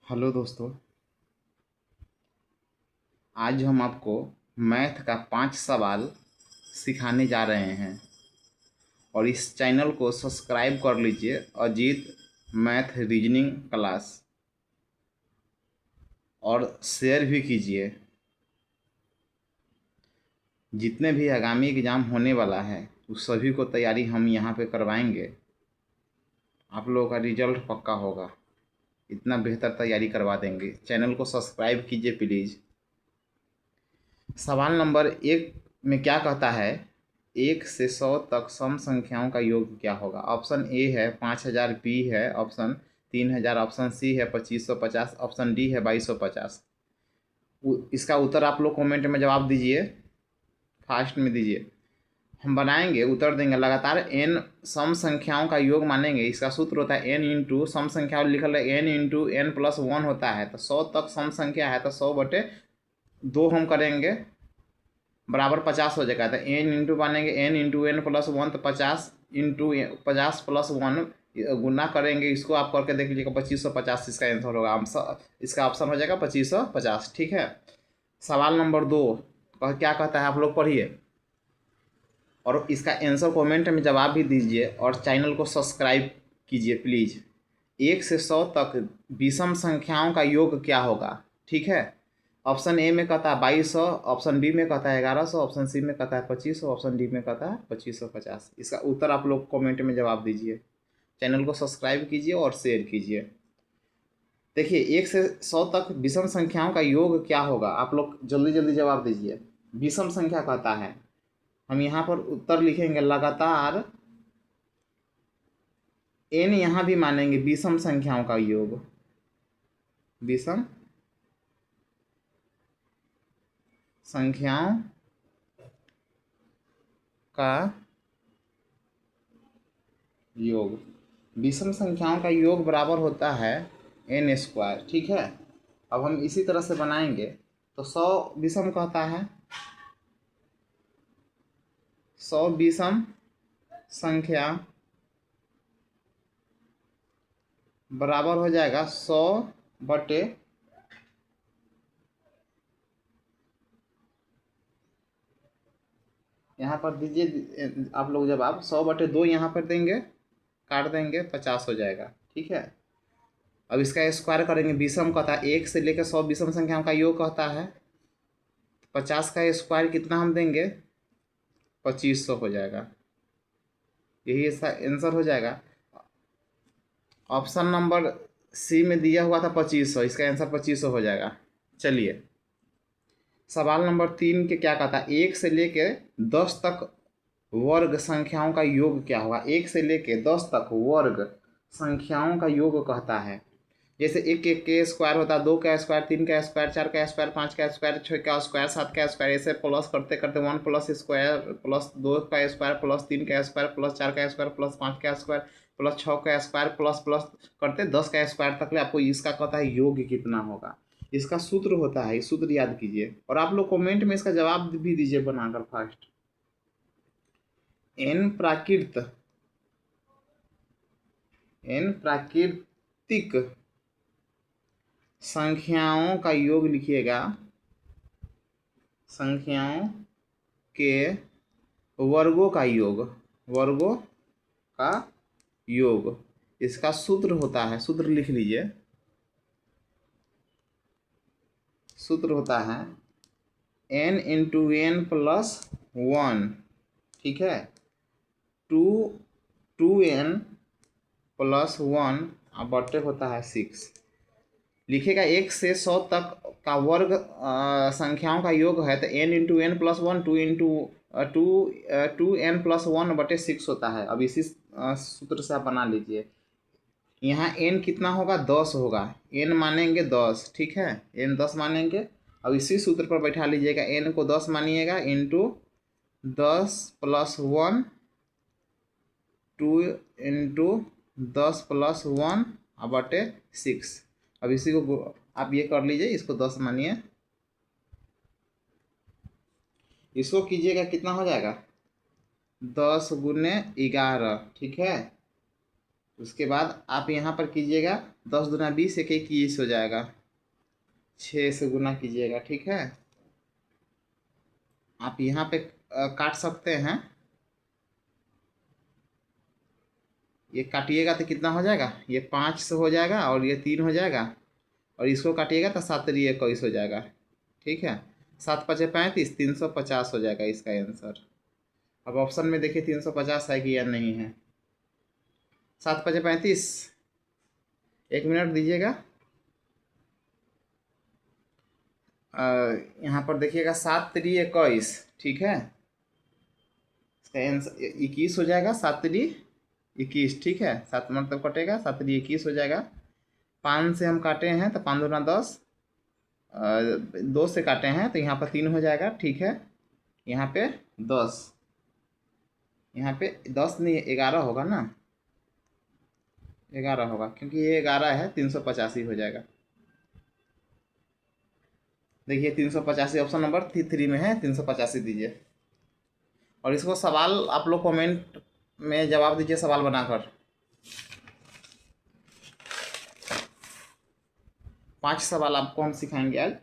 Hello दोस्तों। आज हम आपको मैथ का 5 सवाल सिखाने जा रहे हैं और इस चैनल को सब्सक्राइब कर लीजिए। अजीत मैथ रीजनिंग क्लास और शेयर भी कीजिए। जितने भी आगामी एग्ज़ाम होने वाला है उस सभी को तैयारी हम यहाँ पे करवाएंगे। आप लोगों का रिजल्ट पक्का होगा, इतना बेहतर तैयारी करवा देंगे। चैनल को सब्सक्राइब कीजिए प्लीज़। सवाल नंबर 1 में क्या कहता है, 1 से 100 तक सम संख्याओं का योग क्या होगा। ऑप्शन ए है 5000, बी है ऑप्शन 3000, ऑप्शन सी है 2550, ऑप्शन डी है 2250। इसका उत्तर आप लोग कमेंट में जवाब दीजिए, फास्ट में दीजिए। हम बनाएंगे, उत्तर देंगे। लगातार n सम संख्याओं का योग मानेंगे। इसका सूत्र होता है n इंटू सम संख्या लिखल है n इंटू n प्लस 1 होता है। तो 100 तक सम संख्या है तो 100/2 हम करेंगे बराबर 50 हो जाएगा। तो n इंटू मानेंगे n इंटू n प्लस 1, तो 50 इंटू 50 प्लस 1 गुना करेंगे। इसको आप करके देख लीजिएगा, 2550 इसका आंसर होगा। इसका ऑप्शन हो जाएगा 2550। ठीक है। सवाल नंबर 2 क्या कहता है, आप लोग पढ़िए और इसका आंसर कमेंट में जवाब भी दीजिए और चैनल को सब्सक्राइब कीजिए प्लीज़। 1 से 100 तक विषम संख्याओं का योग क्या होगा। ठीक है। ऑप्शन ए में कहता है 2200, ऑप्शन बी में कहता है 1100, ऑप्शन सी में कहता है 2500, ऑप्शन डी में कहता है 2550। इसका उत्तर आप लोग कमेंट में जवाब दीजिए। चैनल को सब्सक्राइब कीजिए और शेयर कीजिए। देखिए 1 से 100 तक विषम संख्याओं का योग क्या होगा, आप लोग जल्दी जल्दी जवाब दीजिए। विषम संख्या कहता है, हम यहाँ पर उत्तर लिखेंगे लगातार n, यहाँ भी मानेंगे विषम संख्याओं का योग, विषम संख्याओं का योग। विषम संख्याओं का योग बराबर होता है n²। ठीक है। अब हम इसी तरह से बनाएंगे तो 100 विषम कहता है, 100 विषम संख्या बराबर हो जाएगा 100/, यहाँ पर दीजिए आप लोग जवाब। 100/2 यहाँ पर देंगे, काट देंगे, 50 हो जाएगा। ठीक है। अब इसका स्क्वायर करेंगे। विषम कहता है 1 से लेकर 100 विषम संख्याओं का योग कहता है। 50 का स्क्वायर कितना हम देंगे, 2500 हो जाएगा। यही इसका आंसर हो जाएगा। ऑप्शन नंबर सी में दिया हुआ था 2500, इसका आंसर 2500 हो जाएगा। चलिए सवाल नंबर 3 के क्या कहता है, 1 से लेके 10 तक वर्ग संख्याओं का योग क्या होगा। 1 से लेके 10 तक वर्ग संख्याओं का योग कहता है। जैसे 1 के स्क्वायर होता है, 2 का स्क्वायर, 3 का स्क्वायर, 4 का स्क्वायर, 5 का स्क्वायर, 6 का स्क्वायर, 7 का स्क्वायर, ऐसे प्लस करते करते 1 प्लस स्क्वायर प्लस 2 का स्क्वायर प्लस 3 का स्क्वायर प्लस 4 का स्क्वायर प्लस 5 का स्क्वायर प्लस 6 का स्क्वायर प्लस प्लस करते 10 का स्क्वायर तक ले आपको इसका कहता है योग कितना होगा। इसका सूत्र होता है, सूत्र याद कीजिए और आप लोग कमेंट में इसका जवाब भी दीजिए बनाकर फास्ट। n प्राकृतिक संख्याओं का योग लिखिएगा, संख्याओं के वर्गों का योग, वर्गों का योग। इसका सूत्र होता है, सूत्र लिख लीजिए। सूत्र होता है n इंटू n प्लस 1। ठीक है। 2n प्लस 1 बटे होता है 6। लिखेगा 1 से 100 तक का वर्ग संख्याओं का योग है तो n into n plus 1, 2n plus 1/6 होता है। अब इसी सूत्र से आप बना लीजिए। यहाँ n कितना होगा, 10 होगा। n मानेंगे 10। ठीक है। n 10 मानेंगे। अब इसी सूत्र पर बैठा लीजिएगा, n को 10 मानिएगा इंटू 10 प्लस 1, 2 इंटू 10 प्लस 1/6। अब इसी को आप ये कर लीजिए, इसको 10 मानिए, इसको कीजिएगा कितना हो जाएगा, 10 × 11। ठीक है। उसके बाद आप यहाँ पर कीजिएगा 10 दूना 20, एक 21 हो जाएगा। 6 से गुना कीजिएगा, ठीक है। आप यहाँ पे काट सकते हैं। ये काटिएगा तो कितना हो जाएगा, ये 5 से हो जाएगा और ये 3 हो जाएगा, और इसको काटिएगा तो 7 3 21 हो जाएगा, ठीक है। 7 5 35, 350 हो जाएगा इसका आंसर। अब ऑप्शन में देखिए 350 है कि या नहीं है। 7 5 35, 1 मिनट दीजिएगा। यहाँ पर देखिएगा 7 3 21, ठीक है। इसका आंसर 21 हो जाएगा। 7 3 21, ठीक है। 7 मतलब कटेगा, 7 3 21 हो जाएगा। 5 से हम काटे हैं तो 5 दूना 10, 2 से काटे हैं तो यहाँ पर 3 हो जाएगा, ठीक है। यहाँ पे 10, यहाँ पे 10 नहीं 11 होगा ना, 11 होगा क्योंकि ये 11 है, 385 हो जाएगा। देखिए 385 ऑप्शन नंबर 3 में है, 385 दीजिए। और इसको सवाल आप लोग कमेंट में जवाब दीजिए सवाल बनाकर। 5 सवाल आपको हम सिखाएंगे आज।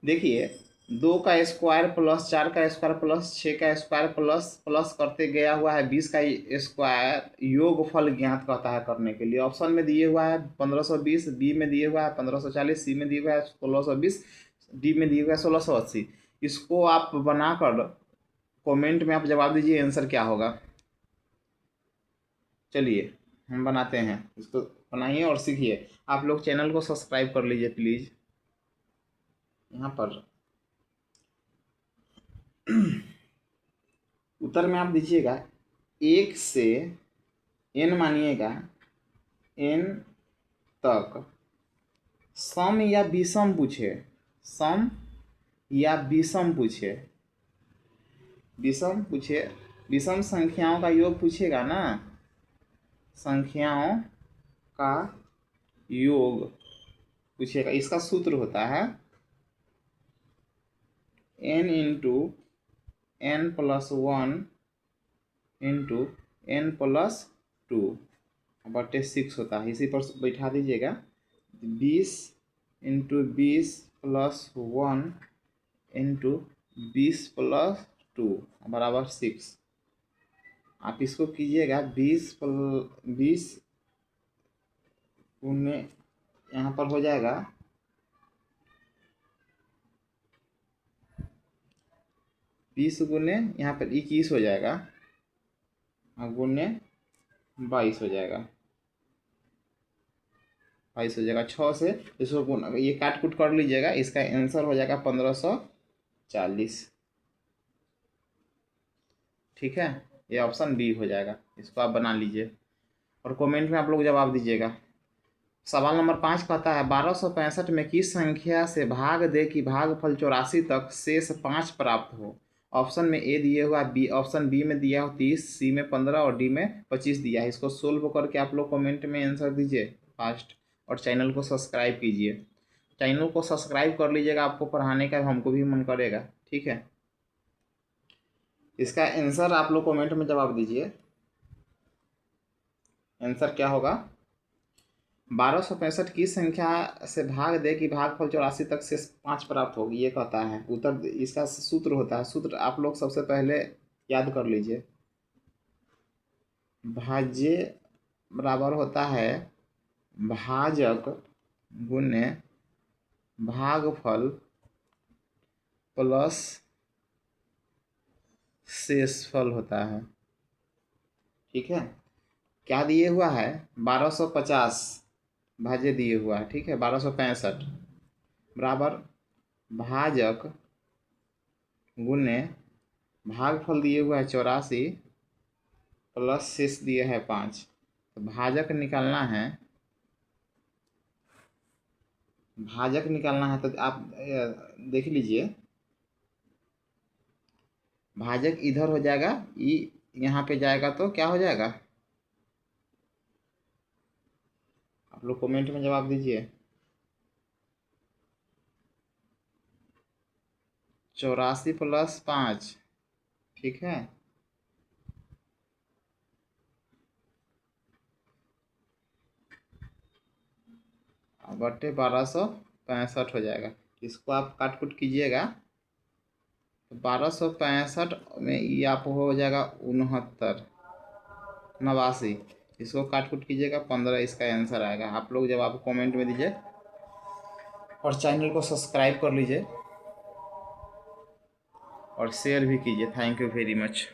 देखिए 2 का स्क्वायर प्लस 4 का स्क्वायर प्लस 6 का स्क्वायर प्लस प्लस करते गया हुआ है 20 का स्क्वायर योगफल ज्ञात कहता है करने के लिए। ऑप्शन में दिए हुआ है 1520, बी में दिए हुआ है 1540, सी में दिए हुआ है 1620, डी में दिए हुआ है 1680। इसको आप बनाकर कमेंट में आप जवाब दीजिए आंसर क्या होगा। चलिए हम बनाते हैं, इसको बनाइए और सीखिए। आप लोग चैनल को सब्सक्राइब कर लीजिए प्लीज़। यहाँ पर उत्तर में आप दीजिएगा 1 से n मानिएगा n तक सम या विषम पूछे, सम या विषम पूछे, विषम पूछे, विषम संख्याओं का योग पूछेगा ना, संख्याओं का योग पूछेगा। इसका सूत्र होता है n into n plus 1 into n plus 2 बटे 6 होता है। इसी पर बैठा दीजिएगा 20 इंटू 20 प्लस 1 इंटू 20 प्लस 2 बराबर 6। आप इसको कीजिएगा 20 गुने, यहाँ पर हो जाएगा 20 गुने यहाँ पर 21 हो जाएगा और गुने 22 हो जाएगा, 22 हो जाएगा। 6 से इसको गुना, ये काट कुट कर लीजिएगा, इसका आंसर हो जाएगा 1540, ठीक है। ये ऑप्शन बी हो जाएगा। इसको आप बना लीजिए और कमेंट में आप लोग जवाब दीजिएगा। सवाल नंबर 5 कहता है 1265 में किस संख्या से भाग दे कि भागफल 84 तक शेष 5 प्राप्त हो। ऑप्शन में ए दिए हुआ, बी ऑप्शन बी में दिया हो 30, सी में 15 और डी में 25 दिया है। इसको सोल्व करके आप लोग कमेंट में आंसर दीजिए फास्ट, और चैनल को सब्सक्राइब कीजिए। चैनल को सब्सक्राइब कर लीजिएगा, आपको पढ़ाने का हमको भी मन करेगा, ठीक है। इसका आंसर आप लोग कमेंट में जवाब दीजिए। आंसर क्या होगा, 1265 की संख्या से भाग दे कि भागफल 84 तक से 5 प्राप्त होगी, ये कहता है। उत्तर इसका सूत्र होता है, सूत्र आप लोग सबसे पहले याद कर लीजिए। भाज्य बराबर होता है भाजक गुने भागफल प्लस शेषफल होता है, ठीक है। क्या दिए हुआ है, 1250 भाज्य दिए हुआ है, ठीक है। 1265 बराबर भाजक गुने भागफल दिए हुआ है 84 प्लस शेष दिए है 5। तो भाजक निकालना है, भाजक निकालना है तो आप देख लीजिए। भाजक इधर हो जाएगा, ई यहाँ पे जाएगा तो क्या हो जाएगा, आप लोग कमेंट में जवाब दीजिए। 84 प्लस 5, ठीक है। बटे 1265 हो जाएगा। इसको आप काट कुट कीजिएगा तो 1265 में ये आप हो जाएगा 69 89। इसको काट कुट कीजिएगा 15 इसका आंसर आएगा। आप लोग जब आप कमेंट में दीजिए और चैनल को सब्सक्राइब कर लीजिए और शेयर भी कीजिए। Thank you very much.